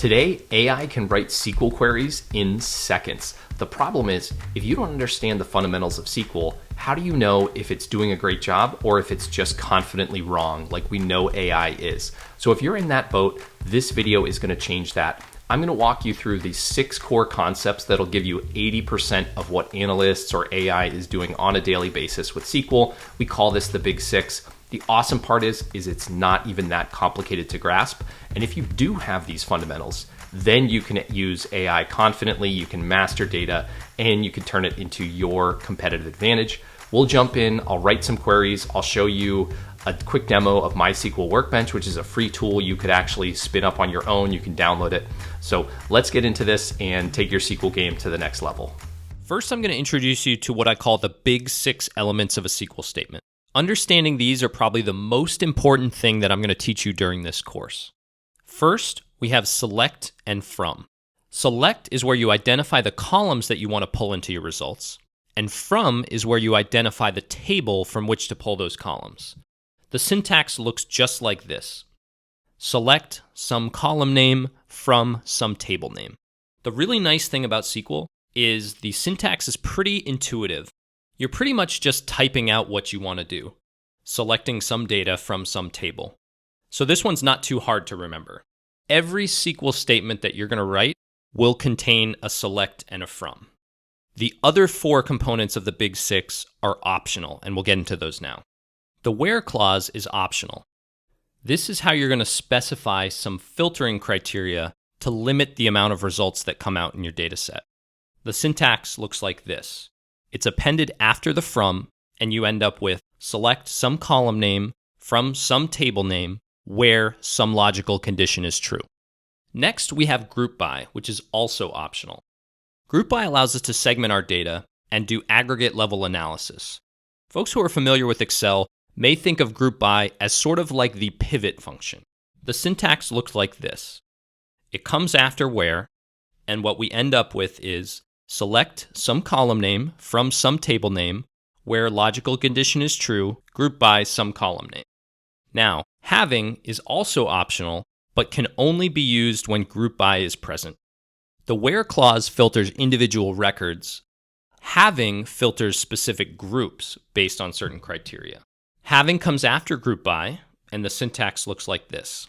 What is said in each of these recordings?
Today, AI can write SQL queries in seconds. The problem is, if you don't understand the fundamentals of SQL, how do you know if it's doing a great job or if it's just confidently wrong, like we know AI is? So if you're in that boat, this video is going to change that. I'm going to walk you through these 6 core concepts that'll give you 80% of what analysts or AI is doing on a daily basis with SQL. We call this the Big 6. The awesome part is it's not even that complicated to grasp. And if you do have these fundamentals, then you can use AI confidently, you can master data, and you can turn it into your competitive advantage. We'll jump in, I'll write some queries, I'll show you a quick demo of MySQL Workbench, which is a free tool you could actually spin up on your own, you can download it. So let's get into this and take your SQL game to the next level. First, I'm going to introduce you to what I call the big 6 elements of a SQL statement. Understanding these are probably the most important thing that I'm going to teach you during this course. First, we have select and from. Select is where you identify the columns that you want to pull into your results, and from is where you identify the table from which to pull those columns. The syntax looks just like this. Select some column name from some table name. The really nice thing about SQL is the syntax is pretty intuitive. You're pretty much just typing out what you want to do, selecting some data from some table. So this one's not too hard to remember. Every SQL statement that you're going to write will contain a select and a from. The other 4 components of the big 6 are optional, and we'll get into those now. The where clause is optional. This is how you're going to specify some filtering criteria to limit the amount of results that come out in your data set. The syntax looks like this. It's appended after the from, and you end up with select some column name from some table name where some logical condition is true. Next, we have group by, which is also optional. Group by allows us to segment our data and do aggregate level analysis. Folks who are familiar with Excel may think of group by as sort of like the pivot function. The syntax looks like this. It comes after where, and what we end up with is select some column name from some table name where logical condition is true, group by some column name. Now, having is also optional, but can only be used when group by is present. The where clause filters individual records. Having filters specific groups based on certain criteria. Having comes after group by, and the syntax looks like this.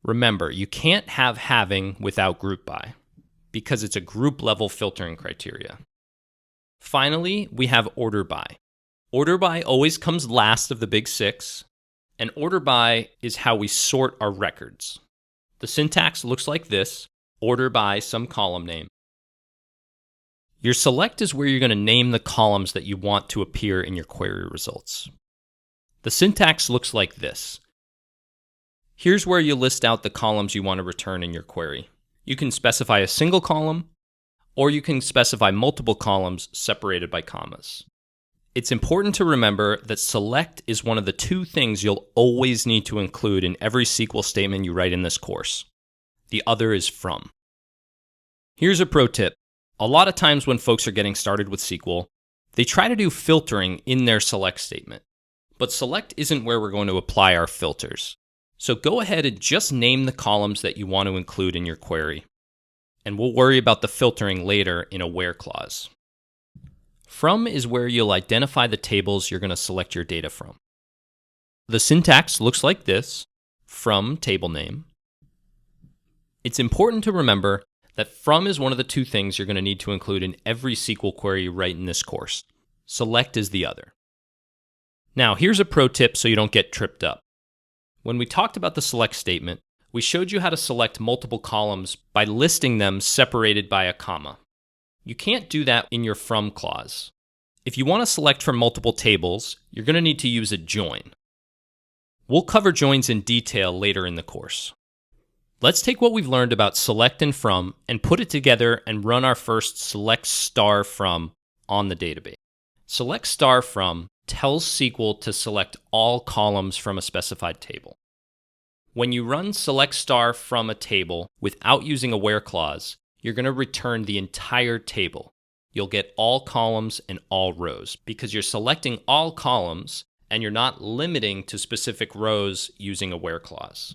Remember, you can't have having without group by, because it's a group level filtering criteria. Finally, we have order by. Order by always comes last of the big 6, and order by is how we sort our records. The syntax looks like this, order by some column name. Your select is where you're going to name the columns that you want to appear in your query results. The syntax looks like this. Here's where you list out the columns you want to return in your query. You can specify a single column, or you can specify multiple columns separated by commas. It's important to remember that select is one of the 2 things you'll always need to include in every SQL statement you write in this course. The other is from. Here's a pro tip. A lot of times when folks are getting started with SQL, they try to do filtering in their select statement. But select isn't where we're going to apply our filters. So go ahead and just name the columns that you want to include in your query. And we'll worry about the filtering later in a where clause. From is where you'll identify the tables you're going to select your data from. The syntax looks like this, from table name. It's important to remember that from is one of the 2 things you're going to need to include in every SQL query you write in this course. Select is the other. Now, here's a pro tip so you don't get tripped up. When we talked about the select statement, we showed you how to select multiple columns by listing them separated by a comma. You can't do that in your from clause. If you want to select from multiple tables, you're going to need to use a join. We'll cover joins in detail later in the course. Let's take what we've learned about select and from and put it together and run our first select star from on the database. Select star from tells SQL to select all columns from a specified table. When you run select star from a table without using a where clause, you're going to return the entire table. You'll get all columns and all rows because you're selecting all columns and you're not limiting to specific rows using a where clause.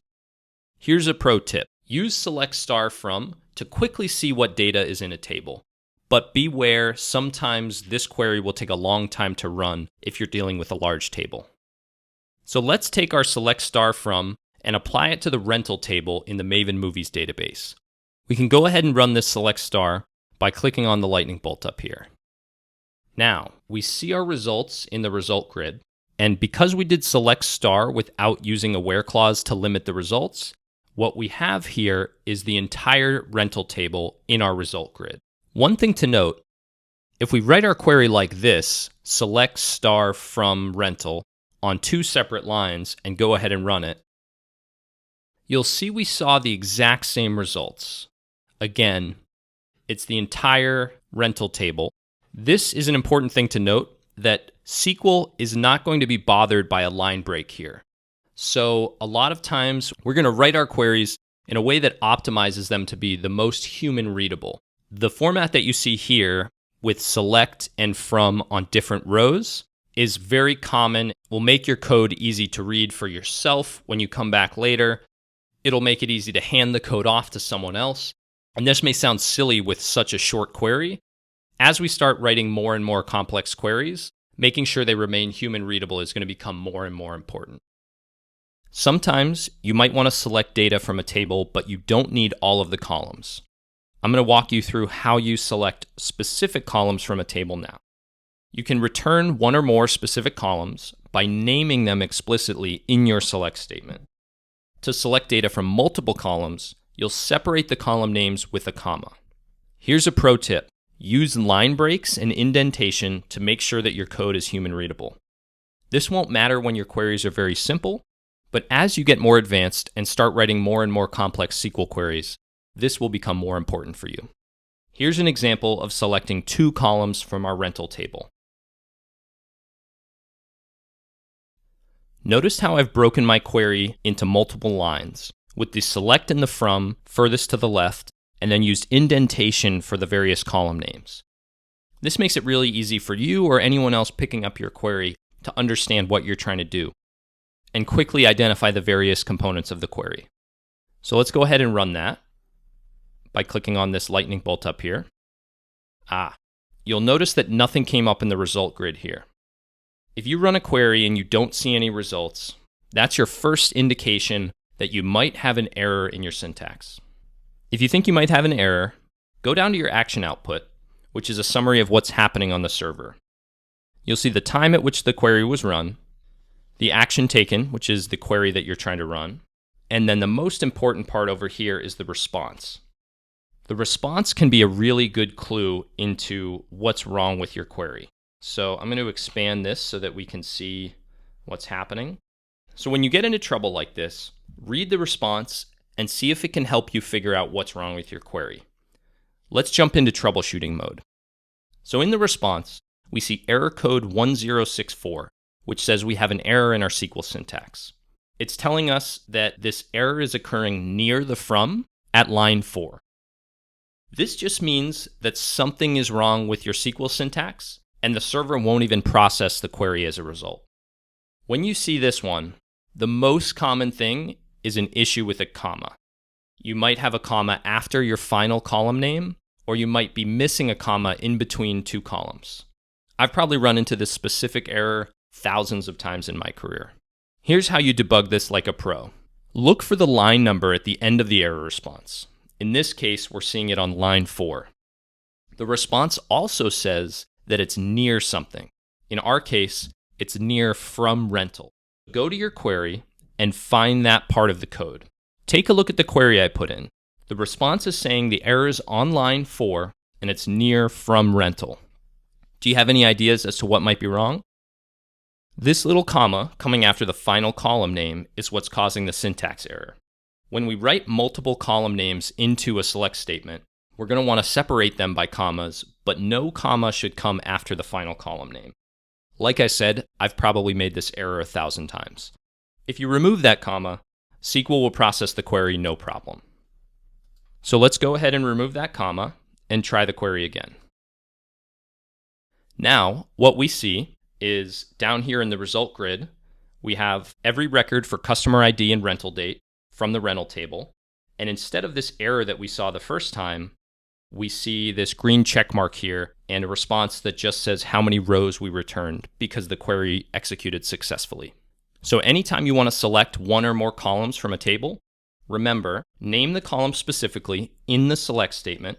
Here's a pro tip. Use select star from to quickly see what data is in a table. But beware, sometimes this query will take a long time to run if you're dealing with a large table. So let's take our select star from and apply it to the rental table in the Maven Movies database. We can go ahead and run this select star by clicking on the lightning bolt up here. Now, we see our results in the result grid, and because we did select star without using a where clause to limit the results, what we have here is the entire rental table in our result grid. One thing to note, if we write our query like this, select star from rental on 2 separate lines and go ahead and run it, you'll see we saw the exact same results. Again, it's the entire rental table. This is an important thing to note, that SQL is not going to be bothered by a line break here. So a lot of times we're going to write our queries in a way that optimizes them to be the most human readable. The format that you see here with select and from on different rows is very common. It will make your code easy to read for yourself when you come back later. It'll make it easy to hand the code off to someone else. And this may sound silly with such a short query. As we start writing more and more complex queries, making sure they remain human readable is going to become more and more important. Sometimes you might want to select data from a table, but you don't need all of the columns. I'm going to walk you through how you select specific columns from a table now. You can return one or more specific columns by naming them explicitly in your select statement. To select data from multiple columns, you'll separate the column names with a comma. Here's a pro tip. Use line breaks and indentation to make sure that your code is human readable. This won't matter when your queries are very simple, but as you get more advanced and start writing more and more complex SQL queries, this will become more important for you. Here's an example of selecting 2 columns from our rental table. Notice how I've broken my query into multiple lines, with the select and the from furthest to the left, and then used indentation for the various column names. This makes it really easy for you or anyone else picking up your query to understand what you're trying to do, and quickly identify the various components of the query. So let's go ahead and run that by clicking on this lightning bolt up here. You'll notice that nothing came up in the result grid here. If you run a query and you don't see any results, that's your first indication that you might have an error in your syntax. If you think you might have an error, go down to your action output, which is a summary of what's happening on the server. You'll see the time at which the query was run, the action taken, which is the query that you're trying to run, and then the most important part over here is the response. The response can be a really good clue into what's wrong with your query. So I'm going to expand this so that we can see what's happening. So when you get into trouble like this, read the response and see if it can help you figure out what's wrong with your query. Let's jump into troubleshooting mode. So in the response, we see error code 1064, which says we have an error in our SQL syntax. It's telling us that this error is occurring near the from at line 4. This just means that something is wrong with your SQL syntax, and the server won't even process the query as a result. When you see this one, the most common thing is an issue with a comma. You might have a comma after your final column name, or you might be missing a comma in between 2 columns. I've probably run into this specific error thousands of times in my career. Here's how you debug this like a pro. Look for the line number at the end of the error response. In this case, we're seeing it on line 4. The response also says that it's near something. In our case, it's near from rental. Go to your query and find that part of the code. Take a look at the query I put in. The response is saying the error is on line 4 and it's near from rental. Do you have any ideas as to what might be wrong? This little comma coming after the final column name is what's causing the syntax error. When we write multiple column names into a select statement, we're going to want to separate them by commas, but no comma should come after the final column name. Like I said, I've probably made this error 1,000 times. If you remove that comma, SQL will process the query no problem. So let's go ahead and remove that comma and try the query again. Now, what we see is down here in the result grid, we have every record for customer ID and rental date from the rental table, And instead of this error that we saw the first time, we see this green check mark here and a response that just says how many rows we returned because the query executed successfully. So anytime you want to select one or more columns from a table, remember, name the column specifically in the select statement.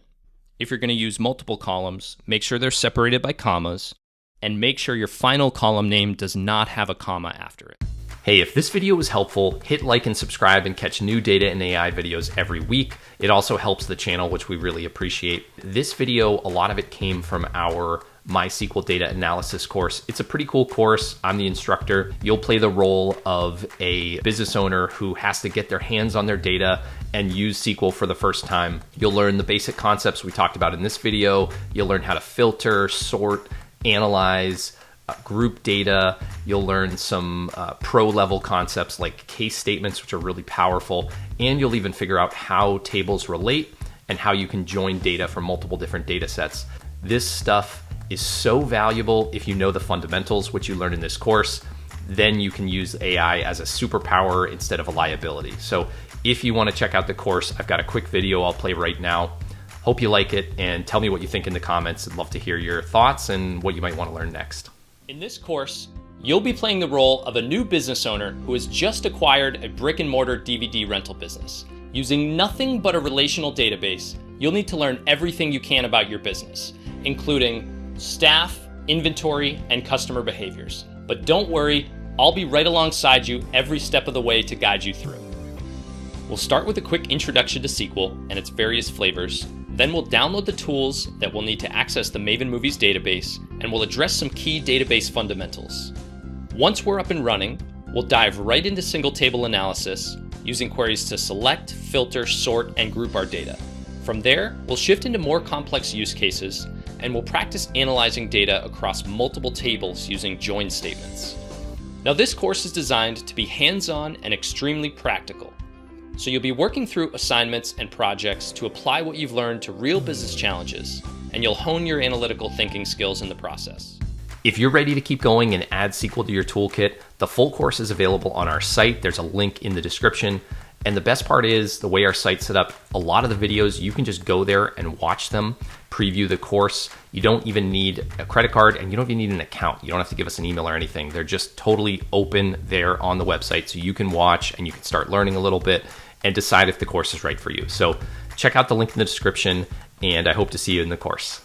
If you're going to use multiple columns, make sure they're separated by commas, and make sure your final column name does not have a comma after it. Hey, if this video was helpful, hit like and subscribe and catch new data and AI videos every week. It also helps the channel, which we really appreciate. This video, a lot of it came from our MySQL data analysis course. It's a pretty cool course. I'm the instructor. You'll play the role of a business owner who has to get their hands on their data and use SQL for the first time. You'll learn the basic concepts we talked about in this video. You'll learn how to filter, sort, analyze, group data. You'll learn some pro-level concepts like case statements, which are really powerful. And you'll even figure out how tables relate and how you can join data from multiple different data sets. This stuff is so valuable if you know the fundamentals, which you learn in this course. Then you can use AI as a superpower instead of a liability. So if you want to check out the course, I've got a quick video I'll play right now. Hope you like it, and tell me what you think in the comments. I'd love to hear your thoughts and what you might want to learn next. In this course, you'll be playing the role of a new business owner who has just acquired a brick and mortar DVD rental business. Using nothing but a relational database, you'll need to learn everything you can about your business, including staff, inventory, and customer behaviors. But don't worry, I'll be right alongside you every step of the way to guide you through. We'll start with a quick introduction to SQL and its various flavors. Then we'll download the tools that we'll need to access the Maven Movies database, and we'll address some key database fundamentals. Once we're up and running, we'll dive right into single table analysis using queries to select, filter, sort, and group our data. From there, we'll shift into more complex use cases, and we'll practice analyzing data across multiple tables using join statements. Now, this course is designed to be hands-on and extremely practical. So you'll be working through assignments and projects to apply what you've learned to real business challenges, and you'll hone your analytical thinking skills in the process. If you're ready to keep going and add SQL to your toolkit, the full course is available on our site. There's a link in the description. And the best part is the way our site's set up, a lot of the videos, you can just go there and watch them, preview the course. You don't even need a credit card, and you don't even need an account. You don't have to give us an email or anything. They're just totally open there on the website, so you can watch and you can start learning a little bit and decide if the course is right for you. So check out the link in the description, and I hope to see you in the course.